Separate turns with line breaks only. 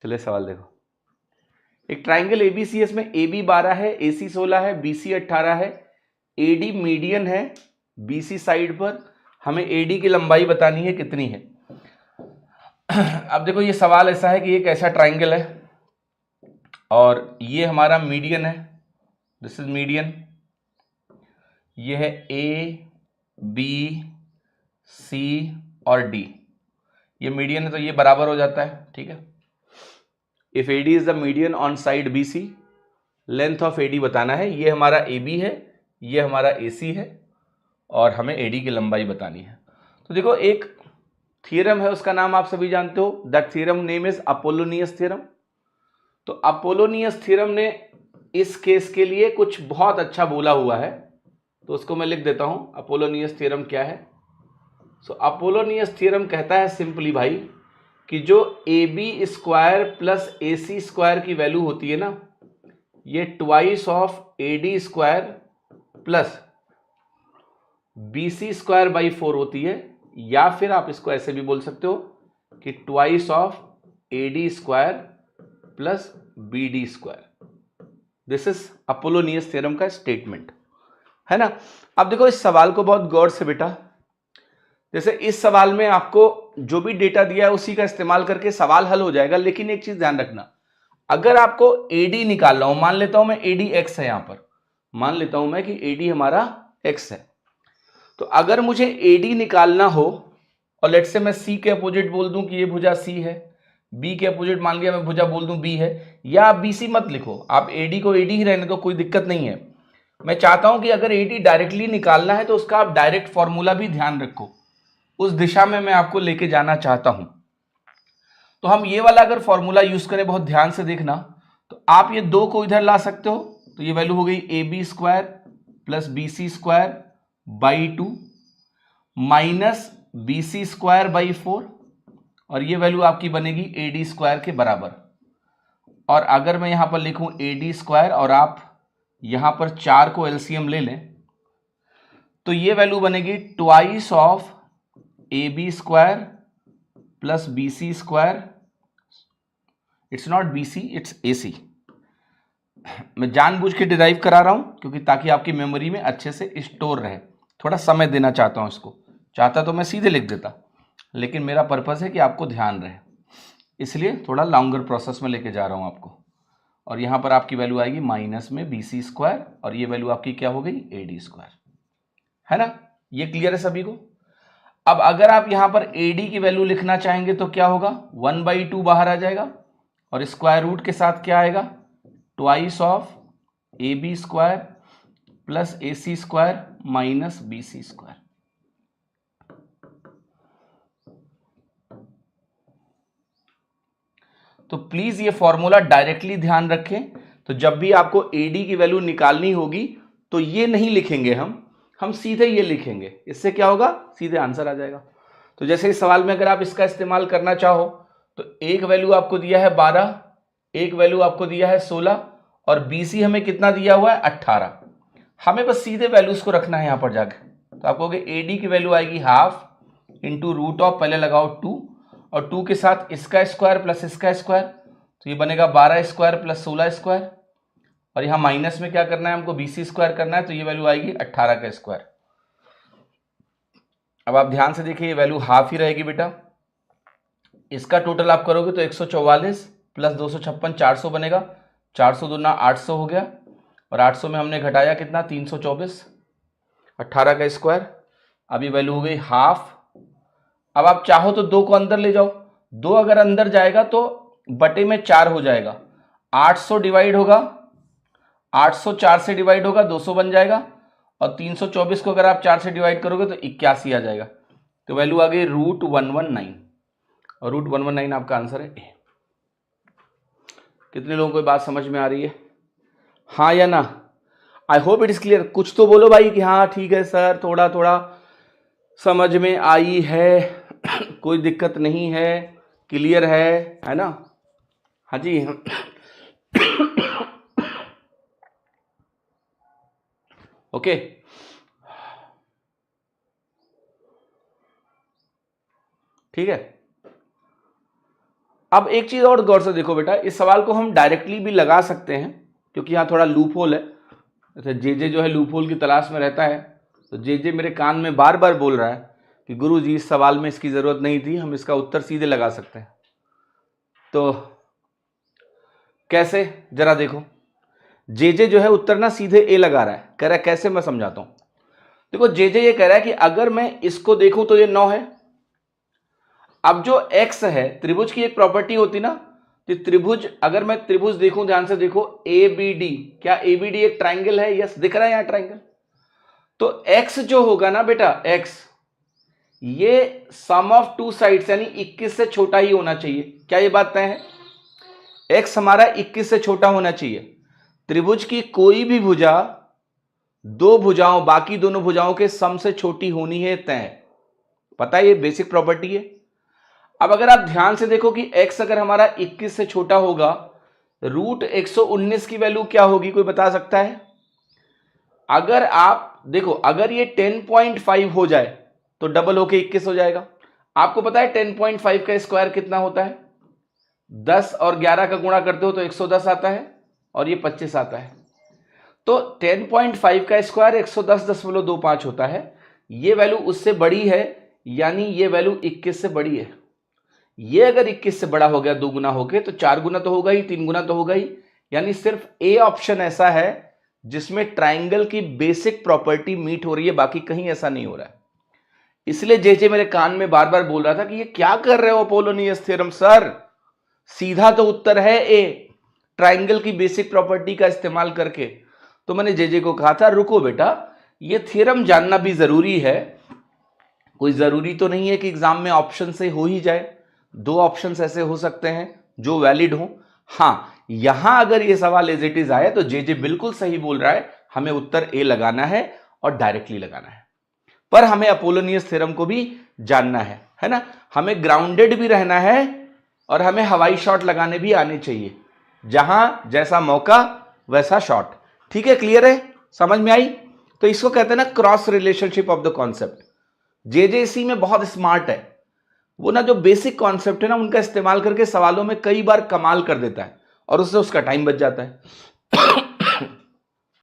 चलिए सवाल देखो। एक ट्राइंगल एबीसी, इसमें AB 12 है, AC 16 है, BC 18 है, AD मीडियन है BC साइड पर। हमें AD की लंबाई बतानी है कितनी है। अब देखो ये सवाल ऐसा है कि एक ऐसा ट्राइंगल है और ये हमारा मीडियन है, दिस इज मीडियन। ये है A, B, C और D। ये मीडियन है तो ये बराबर हो जाता है, ठीक है। If AD is the median on side BC, length of AD बताना है। ये हमारा AB है, ये हमारा AC है और हमें AD की लंबाई बतानी है। तो देखो एक थ्योरम है, उसका नाम आप सभी जानते हो। That theorem name is Apollonius theorem. तो अपोलोनियस थ्योरम ने इस केस के लिए कुछ बहुत अच्छा बोला हुआ है, तो उसको मैं लिख देता हूं। अपोलोनियस थ्योरम क्या है? सो अपोलोनियस थ्योरम कहता है सिंपली भाई कि जो AB square plus AC square की वैल्यू होती है ना, ये twice of AD square plus BC square by 4 होती है, या फिर आप इसको ऐसे भी बोल सकते हो कि twice of AD square plus BD square. This is Apollonius theorem का स्टेटमेंट है ना। अब देखो इस सवाल को बहुत गौर से बेटा, जैसे इस सवाल में आपको जो भी डेटा दिया है उसी का इस्तेमाल करके सवाल हल हो जाएगा, लेकिन एक चीज ध्यान रखना, अगर आपको AD निकालना हो, मान लेता हूं मैं AD x है, यहां पर मान लेता हूं मैं कि AD हमारा x है, तो अगर मुझे AD निकालना हो और लेट से मैं C के अपोजिट बोल दूं कि ये भुजा C है, B के अपोजिट मान लिया मैं भुजा बोल दूं B है, या आप BC मत लिखो, आप AD को AD ही रहने दो, कोई दिक्कत नहीं है। मैं चाहता हूं कि अगर AD डायरेक्टली निकालना है तो उसका आप डायरेक्ट फॉर्मूला भी ध्यान रखो, उस दिशा में मैं आपको लेके जाना चाहता हूं। तो हम ये वाला अगर फॉर्मूला यूज करें, बहुत ध्यान से देखना, तो आप ये 2 को इधर ला सकते हो, तो ये वैल्यू हो गई AB square plus BC square by 2 minus BC square by 4, और ये वैल्यू आपकी बनेगी AD स्क्वायर के बराबर। और अगर मैं यहां पर लिखूं AD स्क्वायर और आप यहां पर 4 को LCM ले लें, तो ये वैल्यू बनेगी twice of AB square plus BC square. It's not BC, it's AC। मैं जानबूझ के डिराइव करा रहा हूं क्योंकि ताकि आपकी मेमोरी में अच्छे से स्टोर रहे, थोड़ा समय देना चाहता हूं इसको। चाहता तो मैं सीधे लिख देता, लेकिन मेरा पर्पस है कि आपको ध्यान रहे, इसलिए थोड़ा लॉन्गर प्रोसेस में लेके जा रहा हूं आपको। और यहां पर आपकी वैल्यू आएगी माइनस में BC स्क्वायर, और ये वैल्यू आपकी क्या हो गई AD स्क्वायर, है ना। ये क्लियर है सभी को? अब अगर आप यहां पर AD की वैल्यू लिखना चाहेंगे तो क्या होगा, 1/2 बाहर आ जाएगा और स्क्वायर रूट के साथ क्या आएगा, twice of AB square plus AC square minus BC square. तो प्लीज ये फॉर्मूला डायरेक्टली ध्यान रखें। तो जब भी आपको AD की वैल्यू निकालनी होगी तो ये नहीं लिखेंगे हम सीधे ये लिखेंगे। इससे क्या होगा, सीधे आंसर आ जाएगा। तो जैसे इस सवाल में अगर आप इसका इस्तेमाल करना चाहो तो एक वैल्यू आपको दिया है 12, एक वैल्यू आपको दिया है 16, और BC हमें कितना दिया हुआ है 18। हमें बस सीधे वैल्यूज को रखना है यहां पर जाके। तो आपको AD की वैल्यू आएगी हाफ इंटू रूट ऑफ, पहले लगाओ 2, और 2 के साथ इसका स्क्वायर प्लस इसका स्क्वायर, तो ये बनेगा 12 स्क्वायर प्लस 16 स्क्वायर, और यहां माइनस में क्या करना है हमको, BC स्क्वायर करना है, तो ये वैल्यू आएगी 18 का स्क्वायर। अब आप ध्यान से देखिए, ये वैल्यू हाफ ही रहेगी बेटा। इसका टोटल आप करोगे तो 144 प्लस 256 400 बनेगा, 400 दूना 800 हो गया, और 800 में हमने घटाया कितना 324, 18 का स्क्वायर। अब ये वैल्यू हो गई हाफ। अब आप चाहो तो 2 को अंदर ले जाओ, 2 अगर अंदर जाएगा तो बटे में 4 हो जाएगा, 800 डिवाइड होगा, 800 4 से डिवाइड होगा 200 बन जाएगा, और 324 को अगर आप 4 से डिवाइड करोगे तो 81 आ जाएगा। तो वैल्यू आ गई √119, और √119 आपका आंसर है ए। कितने लोगों को बात समझ में आ रही है, हाँ या ना? I hope it is clear. कुछ तो बोलो भाई कि हाँ ठीक है सर, थोड़ा थोड़ा समझ में आई है, कोई दिक्कत नहीं है, क्लियर है ना? हाँ जी। ओके, ठीक है। अब एक चीज और गौर से देखो बेटा, इस सवाल को हम डायरेक्टली भी लगा सकते हैं क्योंकि यहाँ थोड़ा लूप होल है। जैसे जे जो है लूप होल की तलाश में रहता है, तो जे मेरे कान में बार बार बोल रहा है कि गुरुजी इस सवाल में इसकी जरूरत नहीं थी, हम इसका उत्तर सीधे लगा सकते हैं। तो कैसे, जरा देखो, जे जो है उत्तर ना सीधे ए लगा रहा है, कह रहा है कैसे, मैं समझाता हूं। देखो जे ये कह रहा है कि अगर मैं इसको देखूं तो ये 9 है। अब जो x है, त्रिभुज की एक प्रॉपर्टी होती ना, तो त्रिभुज, अगर मैं त्रिभुज देखूं, ध्यान से देखो, ABD, क्या ABD एक ट्राइंगल है? यस, दिख रहा है यहां ट्राइंगल। तो x जो होगा ना बेटा, x ये सम ऑफ टू साइड्स यानी 21 से छोटा ही होना चाहिए। क्या ये बात तय है? x हमारा 21 से छोटा होना चाहिए। त्रिभुज की कोई भी भुजा दो भुजाओं, बाकी दोनों भुजाओं के सम से छोटी होनी है, तय। पता है, ये बेसिक प्रॉपर्टी है। अब अगर आप ध्यान से देखो कि x अगर हमारा 21 से छोटा होगा, रूट 119 की वैल्यू क्या होगी, कोई बता सकता है? अगर आप देखो, अगर ये 10.5 हो जाए तो डबल होके 21 हो जाएगा। आपको पता है 10.5 का स्क्वायर कितना होता है? 10 और 11 का गुणा करते हो तो 110 आता है और ये 25 आता है। तो 10.5 का स्क्वायर 110.25 होता है। ये वैल्यू उससे बड़ी है, यानी ये वैल्यू 21 से बड़ी है। ये अगर 21 से बड़ा हो गया 2 गुना होके, तो 4 गुना तो होगा ही, 3 गुना तो होगा ही। यानी सिर्फ ए ऑप्शन ऐसा है जिसमें ट्राइंगल की बेसिक प्रॉपर्टी मीट हो रही है, बाकी कहीं ऐसा नहीं हो रहा है। इसलिए जे मेरे कान में बार बार बोल रहा था कि ये क्या कर रहे हो अपोलोनियस थ्योरम सर, सीधा तो उत्तर है ए, ट्राइंगल की बेसिक प्रॉपर्टी का इस्तेमाल करके। तो मैंने जे को कहा था, रुको बेटा, ये थ्योरम जानना भी जरूरी है। कोई जरूरी तो नहीं है कि एग्जाम में ऑप्शन से हो ही जाए, 2 ऑप्शंस ऐसे हो सकते हैं जो वैलिड हो। हाँ, यहां अगर ये सवाल एज इट इज आए तो जे बिल्कुल सही बोल रहा है, हमें उत्तर ए लगाना है और डायरेक्टली लगाना है। पर हमें अपोलोनियस थ्योरम को भी जानना है ना, हमें ग्राउंडेड भी रहना है और हमें हवाई शॉट लगाने भी आने चाहिए, जहां जैसा मौका वैसा शॉट। ठीक है, क्लियर है, समझ में आई? तो इसको कहते हैं ना cross relationship of the concept. जे इसी में बहुत स्मार्ट है, वो ना जो बेसिक कॉन्सेप्ट है ना उनका इस्तेमाल करके सवालों में कई बार कमाल कर देता है और उससे उसका टाइम बच जाता है।